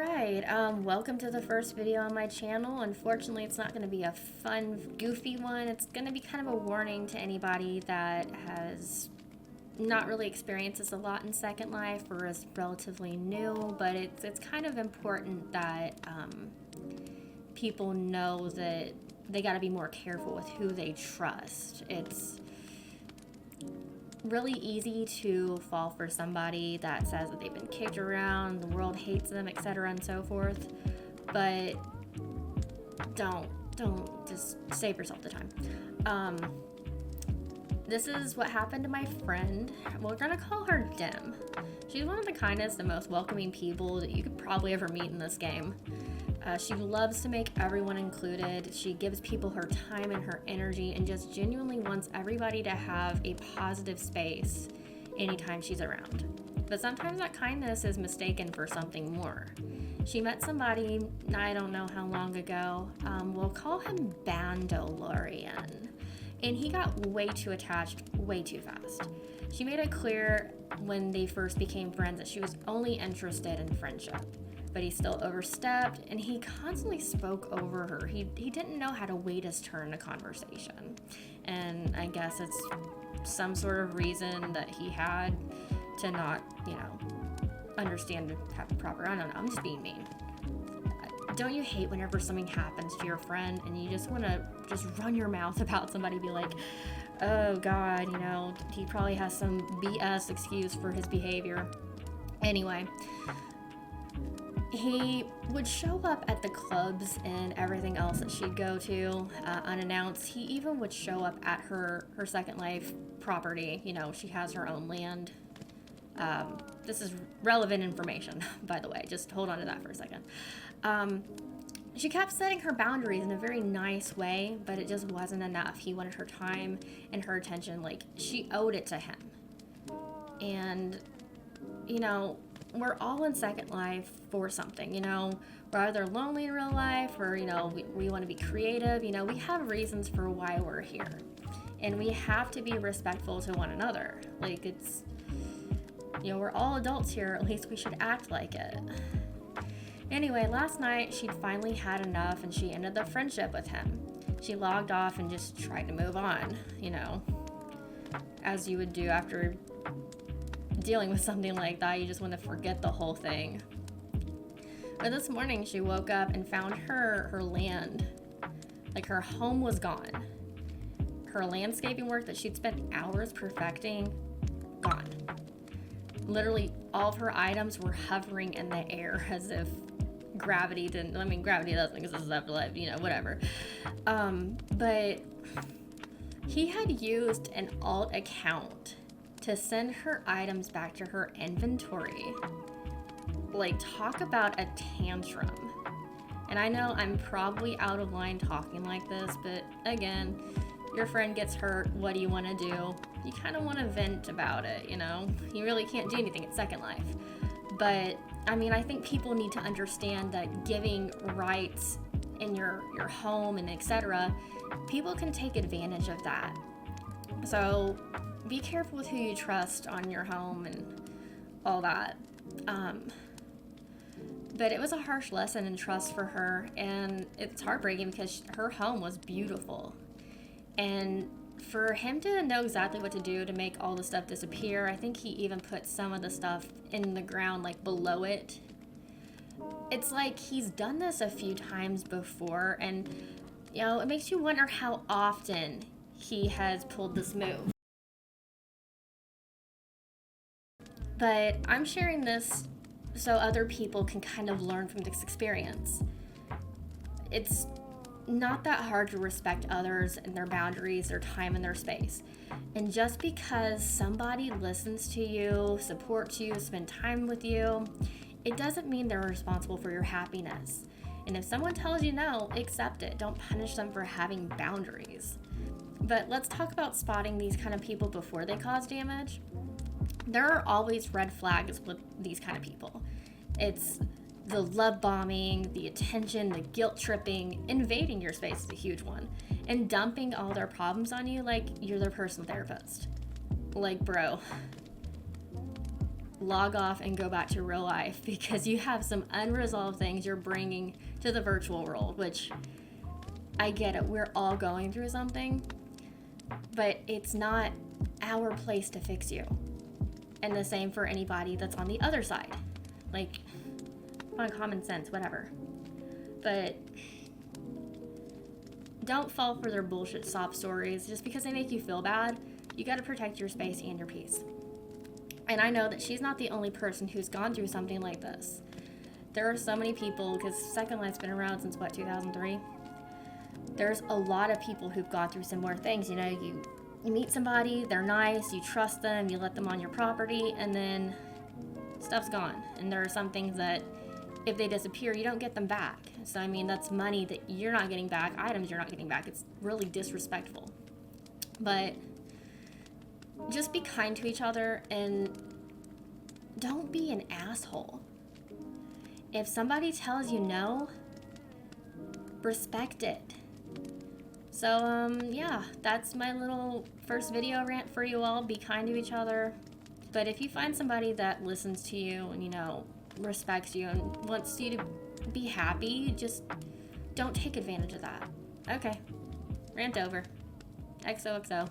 Alright, welcome to the first video on my channel. Unfortunately, it's not going to be a fun, goofy one. It's going to be kind of a warning to anybody that has not really experienced this a lot in Second Life or is relatively new, but it's kind of important that people know that they got to be more careful with who they trust. It's really easy to fall for somebody that says that they've been kicked around, the world hates them, etc. and so forth. But don't just save yourself the time. This is what happened to my friend. We're gonna call her Dim. She's one of the kindest and most welcoming people that you could probably ever meet in this game. She loves to make everyone included. She gives people her time and her energy and just genuinely wants everybody to have a positive space anytime she's around. But sometimes that kindness is mistaken for something more. She met somebody, I don't know how long ago, we'll call him Bandolorian. And he got way too attached way too fast. She made it clear when they first became friends that she was only interested in friendship. But he still overstepped, and he constantly spoke over her. He didn't know how to wait his turn in a conversation. And I guess it's some sort of reason that he had to not, understand to have a proper, I don't know, I'm just being mean. Don't you hate whenever something happens to your friend and you just want to just run your mouth about somebody, be like, oh God, he probably has some BS excuse for his behavior. Anyway, he would show up at the clubs and everything else that she'd go to unannounced. He even would show up at her Second Life property. She has her own land. This is relevant information, by the way. Just hold on to that for a second. She kept setting her boundaries in a very nice way, but it just wasn't enough. He wanted her time and her attention. Like, she owed it to him. And, we're all in Second Life for something, we're either lonely in real life or, we want to be creative, we have reasons for why we're here. And we have to be respectful to one another. Like, it's, we're all adults here, at least we should act like it. Anyway, last night she'd finally had enough and she ended the friendship with him. She logged off and just tried to move on, as you would do after dealing with something like that. You just want to forget the whole thing. But this morning she woke up and found her land, like her home was gone. Her landscaping work that she'd spent hours perfecting, gone. Literally all of her items were hovering in the air as if gravity didn't, gravity doesn't because this is afterlife, whatever. But he had used an alt account to send her items back to her inventory. Like, talk about a tantrum. And I know I'm probably out of line talking like this, but again, your friend gets hurt, what do you want to do? You kind of want to vent about it, You really can't do anything at Second Life. But, I think people need to understand that giving rights in your home and etc., people can take advantage of that. So, be careful with who you trust on your home and all that. But it was a harsh lesson in trust for her, and it's heartbreaking because her home was beautiful. And for him to know exactly what to do to make all the stuff disappear, I think he even put some of the stuff in the ground, like below it. It's like he's done this a few times before, and it makes you wonder how often he has pulled this move. But I'm sharing this so other people can kind of learn from this experience. It's not that hard to respect others and their boundaries, their time, and their space. And just because somebody listens to you, supports you, spend time with you, it doesn't mean they're responsible for your happiness. And if someone tells you no, accept it. Don't punish them for having boundaries. But let's talk about spotting these kind of people before they cause damage. There are always red flags with these kind of people. It's the love bombing, the attention, the guilt tripping, invading your space is a huge one, and dumping all their problems on you like you're their personal therapist. Like, bro, log off and go back to real life because you have some unresolved things you're bringing to the virtual world, which I get it. We're all going through something, but it's not our place to fix you. And the same for anybody that's on the other side. Like, on common sense, whatever. But don't fall for their bullshit sob stories just because they make you feel bad. You got to protect your space and your peace. And I know that she's not the only person who's gone through something like this. There are so many people, because Second Life's been around since, 2003? There's a lot of people who've gone through similar things. You know, you meet somebody, they're nice, you trust them, you let them on your property, and then stuff's gone. And there are some things that, if they disappear, you don't get them back. So, I mean, that's money that you're not getting back, items you're not getting back. It's really disrespectful. But just be kind to each other and don't be an asshole. If somebody tells you no, respect it. So, yeah, that's my little first video rant for you all. Be kind to each other. But if you find somebody that listens to you and, you know, respects you and wants you to be happy, just don't take advantage of that. Okay. Rant over. XOXO.